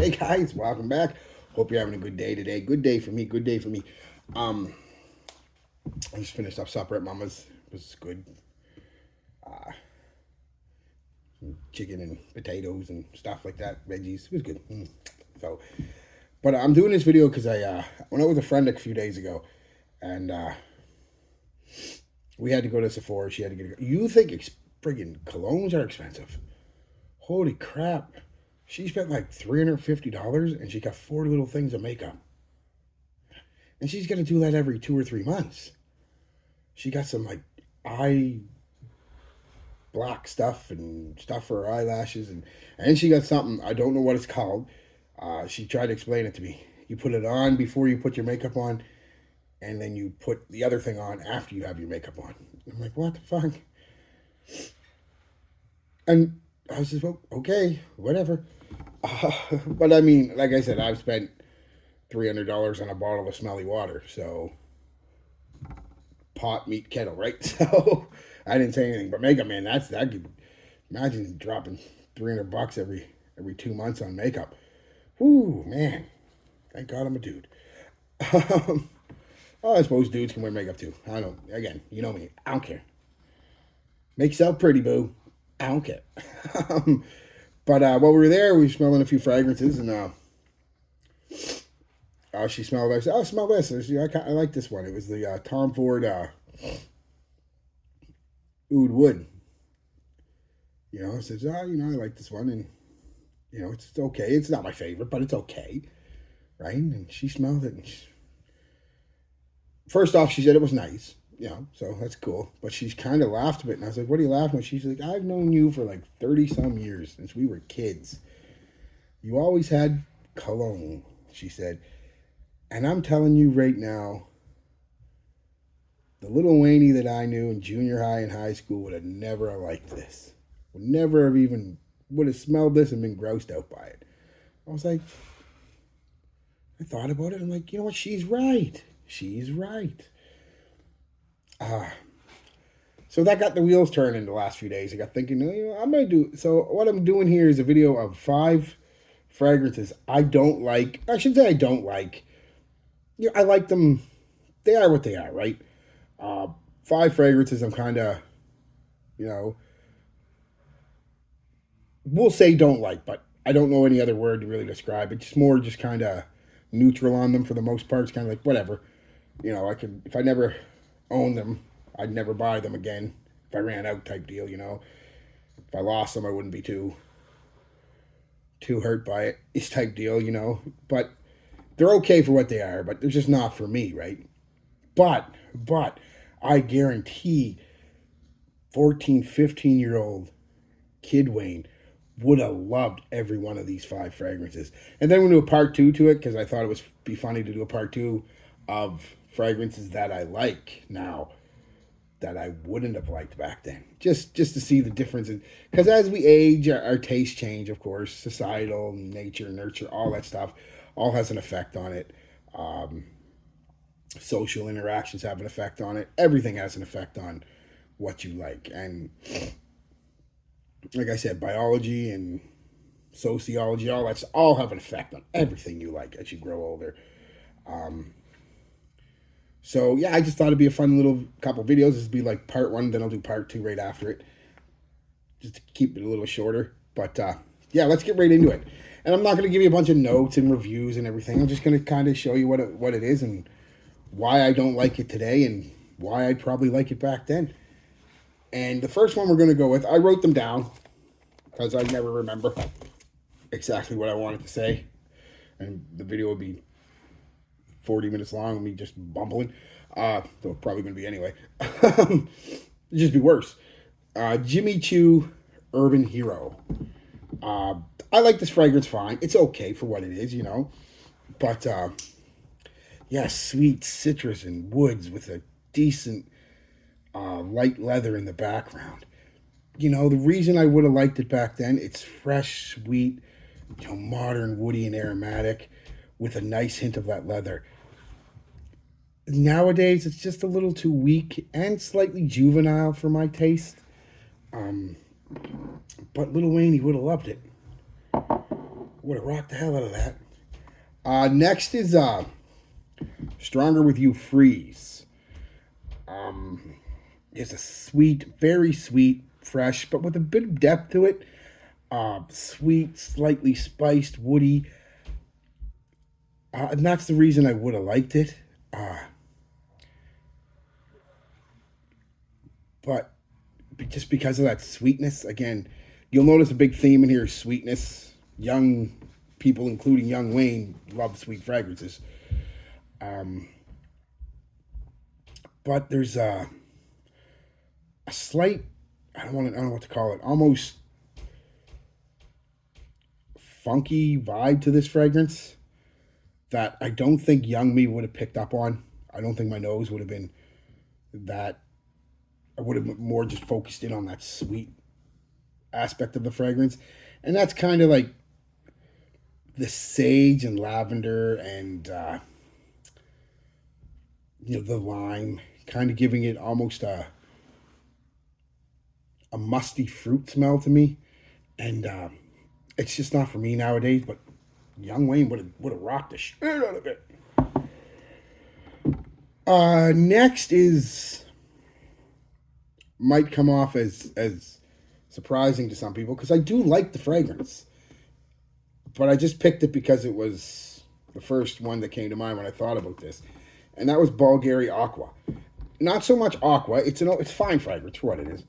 Hey guys, welcome back. Hope you're having a good day today. Good day for me. Good day for me. Um, I just finished up supper at Mama's. It was good. Chicken and potatoes and stuff like that. Veggies. It was good. So, but I'm doing this video because I went out with a friend a few days ago, and we had to go to Sephora. She had to get. You think friggin' colognes are expensive? Holy crap! She spent like $350 and she got 4 little things of makeup. And she's gonna do that every 2 or 3 months. She got some like eye black stuff and stuff for her eyelashes, and she got something, I don't know what it's called. She tried to explain it to me. You put it on before you put your makeup on, and then you put the other thing on after you have your makeup on. I'm like, what the fuck? And I was just, well, okay, whatever. But I mean, like I said, I've spent $300 on a bottle of smelly water, so pot, meat, kettle, right? So I didn't say anything. But makeup, man, that could imagine dropping $300 every 2 months on makeup. Whoo, man! Thank God I'm a dude. Oh, I suppose dudes can wear makeup too. I don't. Again, you know me. I don't care. Make yourself pretty, boo. I don't care. But while we were there, we were smelling a few fragrances, and she smelled. I said, "Oh, smell this." I like this one. It was the Tom Ford Oud Wood. I said, "Oh, I like this one," and it's okay. It's not my favorite, but it's okay, right? And she smelled it, and first off, she said it was nice. So that's cool. But she's kind of laughed a bit, and I was like, "What are you laughing at?" She's like, "I've known you for like 30-some years since we were kids. You always had cologne," she said. And I'm telling you right now, the little Wayne that I knew in junior high and high school would have never liked this. Would have smelled this and been grossed out by it. I was like, I thought about it. I'm like, you know what? She's right. She's right. So that got the wheels turning the last few days. I got thinking, I'm going to do. So what I'm doing here is a video of 5 fragrances I don't like. I should say I don't like. I like them. They are what they are, right? 5 fragrances I'm kind of, we'll say don't like, but I don't know any other word to really describe it. Just kind of neutral on them for the most part. It's kind of like whatever. If I never own them, I'd never buy them again. If I ran out type deal, If I lost them, I wouldn't be too hurt by it. It's type deal. But they're okay for what they are, but they're just not for me, right? But I guarantee 14, 15-year-old kid Wayne would have loved every one of these 5 fragrances. And then we'll do a part 2 to it because I thought it would be funny to do a part 2 of fragrances that I like now that I wouldn't have liked back then. Just to see the differences. Because as we age, our tastes change, of course. Societal, nature, nurture, all that stuff all has an effect on it. Social interactions have an effect on it. Everything has an effect on what you like. And like I said, biology and sociology, all have an effect on everything you like as you grow older. So yeah, I just thought it'd be a fun little couple videos. This would be like part 1, then I'll do part 2 right after it, just to keep it a little shorter. But yeah, let's get right into it. And I'm not going to give you a bunch of notes and reviews and everything. I'm just going to kind of show you what it is and why I don't like it today and why I'd probably like it back then. And the first one we're going to go with, I wrote them down because I never remember exactly what I wanted to say. And the video would be 40 minutes long of me just bumbling. Though probably going to be anyway. It'd just be worse. Jimmy Choo Urban Hero. I like this fragrance fine. It's okay for what it is, But, yeah, sweet citrus and woods with a decent light leather in the background. The reason I would have liked it back then, it's fresh, sweet, modern, woody, and aromatic with a nice hint of that leather. Nowadays, it's just a little too weak and slightly juvenile for my taste. But Lil Wayne, he would have loved it. Would have rocked the hell out of that. Next is Stronger With You Freeze. It's a sweet, very sweet, fresh, but with a bit of depth to it. Sweet, slightly spiced, woody. And that's the reason I would have liked it. But just because of that sweetness, again, you'll notice a big theme in here is sweetness. Young people, including young Wayne, love sweet fragrances. But there's a slight, I don't know what to call it, almost funky vibe to this fragrance that I don't think young me would have picked up on. I don't think my nose would have been that. I would have more just focused in on that sweet aspect of the fragrance. And that's kind of like the sage and lavender and, the lime, kind of giving it almost a musty fruit smell to me. And it's just not for me nowadays, but young Wayne would have rocked the shit out of it. Next is, might come off as surprising to some people because I do like the fragrance, but I just picked it because it was the first one that came to mind when I thought about this, and that was Bulgari Aqua. Not so much Aqua; it's fine fragrance for what it is,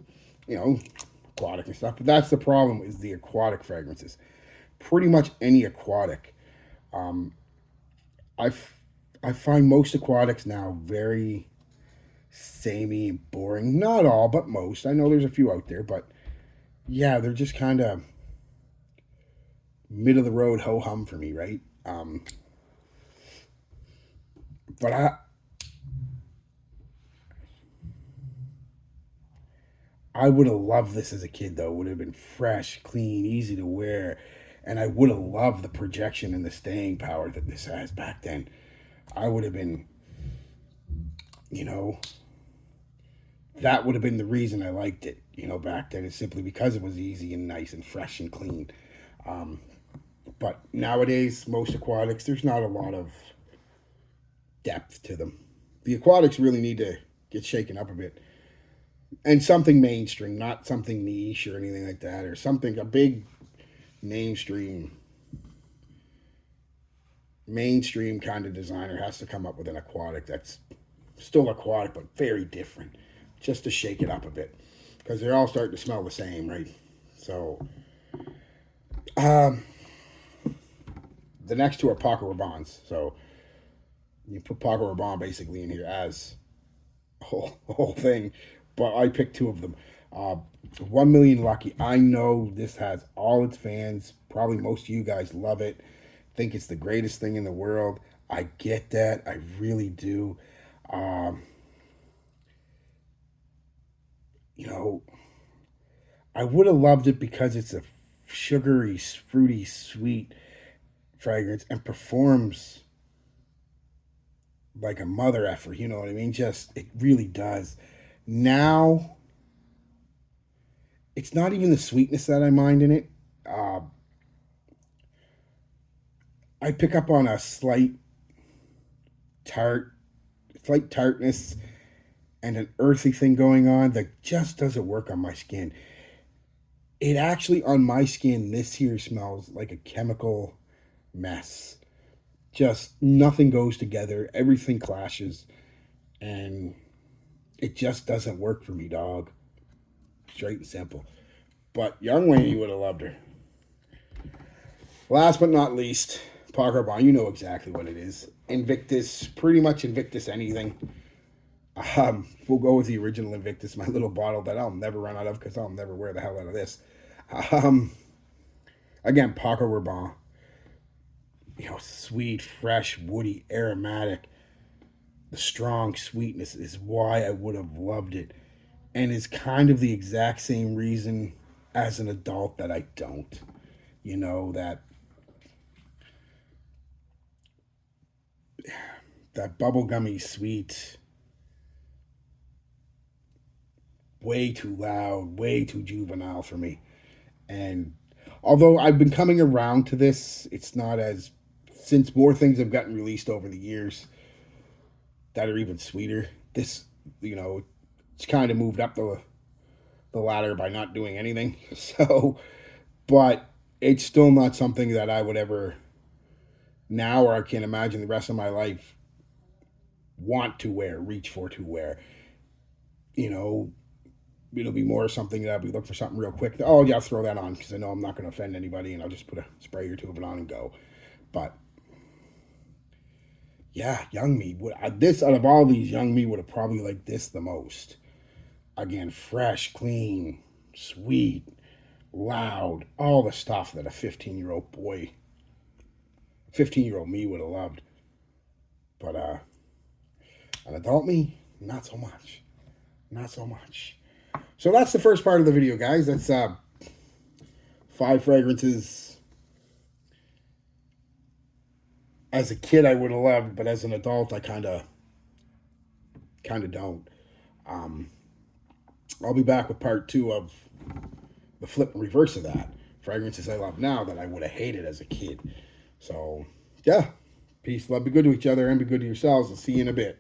aquatic and stuff. But that's the problem, is the aquatic fragrances. Pretty much any aquatic. I find most aquatics now very samey and boring. Not all, but most. I know there's a few out there, but yeah, they're just kind of middle of the road ho hum for me, right? But I would have loved this as a kid, though. It would have been fresh, clean, easy to wear, and I would have loved the projection and the staying power that this has back then. I would have been, that would have been the reason I liked it, back then. It's simply because it was easy and nice and fresh and clean. But nowadays, most aquatics, there's not a lot of depth to them. The aquatics really need to get shaken up a bit. And something mainstream, not something niche or anything like that, or something, a big mainstream kind of designer has to come up with an aquatic that's still aquatic but very different, just to shake it up a bit, because they're all starting to smell the same, right? So the next two are Paco Rabanne's. So you put Paco Rabanne basically in here as a whole thing, but I picked two of them. 1 Million Lucky. I know this has all its fans. Probably most of you guys love it. Think it's the greatest thing in the world. I get that. I really do. I would have loved it because it's a sugary, fruity, sweet fragrance and performs like a mother effer. You know what I mean? Just, it really does. Now, it's not even the sweetness that I mind in it. I pick up on a slight tartness and an earthy thing going on that just doesn't work on my skin. It actually, on my skin, this here smells like a chemical mess. Just nothing goes together. Everything clashes. And it just doesn't work for me, dog. Straight and simple. But young Wayne would have loved her. Last but not least, Paco Rabanne, you know exactly what it is. Invictus, pretty much Invictus anything. We'll go with the original Invictus, my little bottle that I'll never run out of because I'll never wear the hell out of this. Again, Paco Rabanne. Sweet, fresh, woody, aromatic. The strong sweetness is why I would have loved it. And is kind of the exact same reason as an adult that I don't. That bubblegummy sweet, way too loud, way too juvenile for me. And Although I've been coming around to this, it's not as, since more things have gotten released over the years that are even sweeter. This, you know, it's kind of moved up the ladder by not doing anything. So, but it's still not something that I would ever now, or I can't imagine the rest of my life, want to wear, reach for to wear. You know, it'll be more something that I'll be looking for something real quick. Oh yeah, I'll throw that on because I know I'm not going to offend anybody, and I'll just put a spray or two of it on and go. But yeah, young me would, this out of all these, young me would have probably liked this the most. Again, fresh, clean, sweet, loud, all the stuff that a 15-year-old boy, 15-year-old me would have loved. But an adult me, not so much. Not so much. So that's the first part of the video, guys. That's 5 fragrances as a kid I would have loved, but as an adult I kind of don't. I'll be back with part 2 of the flip and reverse of that. Fragrances I love now that I would have hated as a kid. So, yeah. Peace. Love. Be good to each other and be good to yourselves. I'll see you in a bit.